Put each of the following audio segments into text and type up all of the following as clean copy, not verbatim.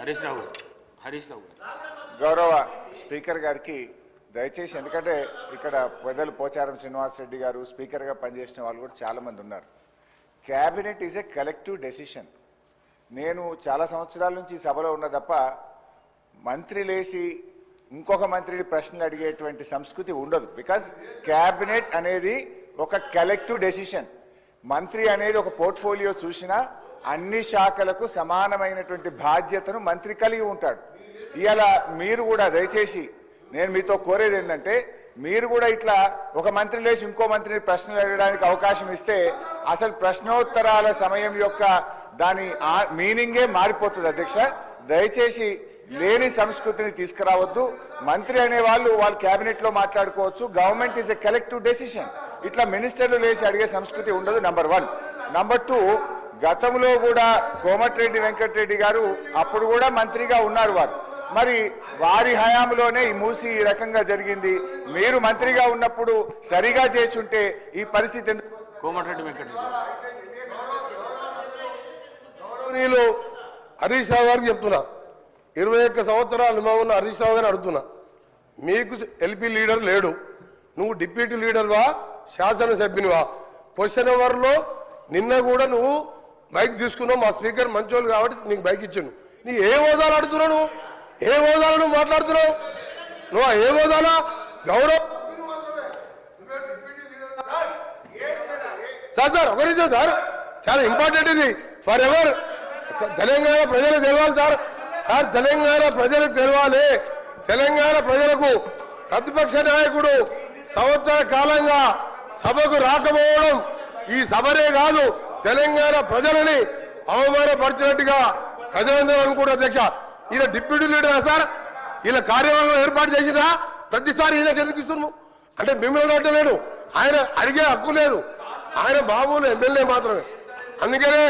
హరీష్ రావు గౌరవ స్పీకర్ గారికి దయచేసి, ఎందుకంటే ఇక్కడ పెద్దలు పోచారం శ్రీనివాస్ రెడ్డి గారు స్పీకర్గా పనిచేసిన వాళ్ళు కూడా చాలామంది ఉన్నారు. Cabinet is a collective decision. నేను చాలా సంవత్సరాల నుంచి సభలో ఉన్న తప్ప మంత్రి లేచి ఇంకొక మంత్రిని ప్రశ్నలు అడిగేటువంటి సంస్కృతి ఉండదు. బికాజ్ క్యాబినెట్ అనేది ఒక కలెక్టివ్ డెసిషన్. మంత్రి అనేది ఒక పోర్ట్ఫోలియో చూసినా అన్ని శాఖలకు సమానమైనటువంటి బాధ్యతను మంత్రి కలిగి ఉంటాడు. ఇవాళ మీరు కూడా దయచేసి నేను మీతో కోరేది ఏంటంటే, మీరు కూడా ఇట్లా ఒక మంత్రి లేచి ఇంకో మంత్రిని ప్రశ్నలు అడగడానికి అవకాశం ఇస్తే అసలు ప్రశ్నోత్తరాల సమయం యొక్క దాని మీనింగే మారిపోతుంది. అధ్యక్ష, దయచేసి లేని సంస్కృతిని తీసుకురావద్దు. మంత్రి అనే వాళ్ళు క్యాబినెట్లో మాట్లాడుకోవచ్చు. Government is a collective decision. ఇట్లా మినిస్టర్లు లేచి అడిగే సంస్కృతి ఉండదు. నంబర్ 1. నంబర్ 2, గతంలో కూడా కోమటిరెడ్డి వెంకటరెడ్డి గారు అప్పుడు కూడా మంత్రిగా ఉన్నారు. మరి వారి హయాంలోనే ఈ మూసి ఈ రకంగా జరిగింది. మీరు మంత్రిగా ఉన్నప్పుడు సరిగా చేసి ఉంటే ఈ పరిస్థితి ఎందుకు? కోమటిరెడ్డి వెంకటరెడ్డి హరీష్ రావు గారికి చెప్తున్నా, 21 సంవత్సరాల అనుభవం ఉన్న హరీష్ రావు గారిని అడుగుతున్నా, మీకు ఎల్పీ లీడర్ లేడు, నువ్వు డిప్యూటీ లీడర్వా శాసనసభ్యునివా? క్వశ్చన్ అవర్లో నిన్న కూడా నువ్వు బైక్ తీసుకున్నావు. మా స్పీకర్ మంచోళ్ళు కాబట్టి నీకు బైక్ ఇచ్చాను. నీ ఏ హోదాలు అడుగుతున్నావు? నువ్వు ఏ హోదాలో నువ్వు మాట్లాడుతున్నావు? నువ్వు ఏ హోదాలో గౌరవ్ సార్ ఒక నిమిషం సార్, చాలా ఇంపార్టెంట్ ఇది ఫర్ ఎవర్. తెలంగాణ ప్రజలకు తెలవాలి సార్. తెలంగాణ ప్రజలకు తెలవాలి. తెలంగాణ ప్రజలకు ప్రతిపక్ష నాయకుడు సంవత్సర కాలంగా సభకు రాకపోవడం ఈ సభనే కాదు, తెలంగాణ ప్రజలని అవమానపరిచినట్టుగా ప్రజలందరూ అనుకుంటారు. అధ్యక్ష, ఈయన డిప్యూటీ లీడరా సార్? ఈయన కార్యవర్గం ఏర్పాటు చేసినా ప్రతిసారి ఈయన ఎందుకు ఇస్తున్నాము అంటే మిమ్మల్ని అంటలేను, ఆయన అడిగే హక్కు లేదు. ఆయన మామూలు ఎమ్మెల్యే మాత్రమే. అందుకనే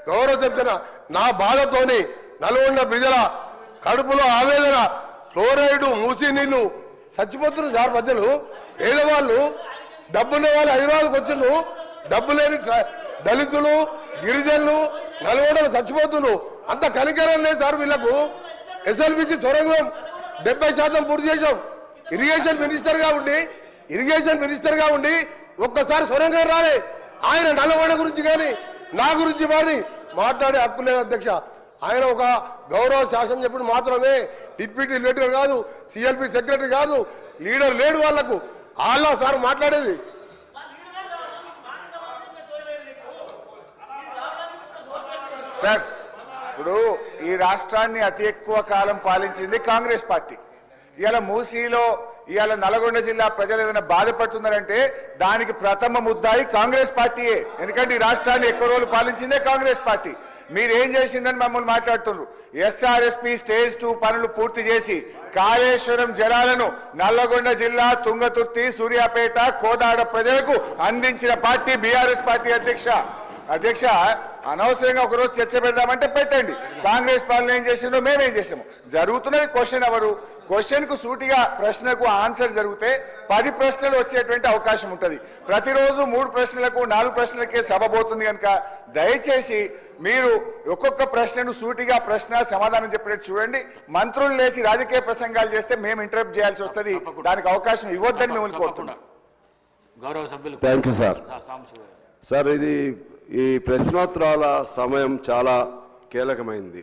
గౌరవ చెప్తున్నా, నా బాధతోని నల్గొండ ప్రజల కడుపులో ఆవేదన, ఫ్లోరైడ్ మూసి నీళ్లు చచ్చిపోతున్న సార్. మధ్యలో పేదవాళ్ళు, డబ్బున్న వాళ్ళు హైదరాబాద్కి వచ్చిండు, డబ్బు లేని దళితులు గిరిజనులు నల్గొండలు చచ్చిపోతున్నారు. అంత కనికరం లేదు సార్ వీళ్లకు. ఎస్ఎల్బిసి సొరంగం 70% పూర్తి చేశాం. ఇరిగేషన్ మినిస్టర్గా ఉండి ఒక్కసారి సొరంగం రాలే. ఆయన నల్గొండ గురించి కానీ నా గురించి మరి మాట్లాడే హక్కు లేదు అధ్యక్ష. ఆయన ఒక గౌరవ శాసనం చెప్పుడు మాత్రమే, డిప్యూటీ లీడర్ కాదు, సిఎల్పి సెక్రటరీ కాదు, లీడర్ లేడు వాళ్లకు. వాళ్ళ సార్ మాట్లాడేది. సార్, ఇప్పుడు ఈ రాష్ట్రాన్ని అతి ఎక్కువ కాలం పాలించింది కాంగ్రెస్ పార్టీ. ఇవాళ మూసీలో ఇవాళ నల్గొండ జిల్లా ప్రజలు ఏదైనా బాధపడుతున్నారంటే దానికి ప్రథమ ముద్దాయి కాంగ్రెస్ పార్టీయే. ఎందుకంటే ఈ రాష్ట్రాన్ని ఎక్కువ రోజులు పాలించిందే కాంగ్రెస్ పార్టీ. మీరేం చేసిందని మమ్మల్ని మాట్లాడుతున్నారు. ఎస్ఆర్ఎస్పి స్టేజ్ 2 పనులు పూర్తి చేసి కాళేశ్వరం జలాలను నల్లగొండ జిల్లా తుంగతుర్తి, సూర్యాపేట, కోదాడ ప్రజలకు అందించిన పార్టీ బీఆర్ఎస్ పార్టీ. అధ్యక్ష, అనవసరంగా ఒకరోజు చర్చ పెడదామంటే పెట్టండి. కాంగ్రెస్ పాలన ఏం చేసిందో మేమేం చేసాము. జరుగుతున్నది క్వశ్చన్ అవరు. క్వశ్చన్కు సూటిగా ప్రశ్నకు ఆన్సర్ జరిగితే 10 ప్రశ్నలు వచ్చేటువంటి అవకాశం ఉంటుంది. ప్రతిరోజు 3 ప్రశ్నలకు 4 ప్రశ్నలకే సభ పోతుంది కనుక దయచేసి మీరు ఒక్కొక్క ప్రశ్నను సూటిగా ప్రశ్న సమాధానం చెప్పేట్టు చూడండి. మంత్రులు లేచి రాజకీయ ప్రసంగాలు చేస్తే మేము ఇంటరప్ట్ చేయాల్సి వస్తుంది. దానికి అవకాశం ఇవ్వద్దని మిమ్మల్ని కోరుతున్నాం. గౌరవ సభ్యులు. Thank you sir. సార్, ఈ ప్రశ్నోత్తరాల సమయం చాలా కీలకమైంది.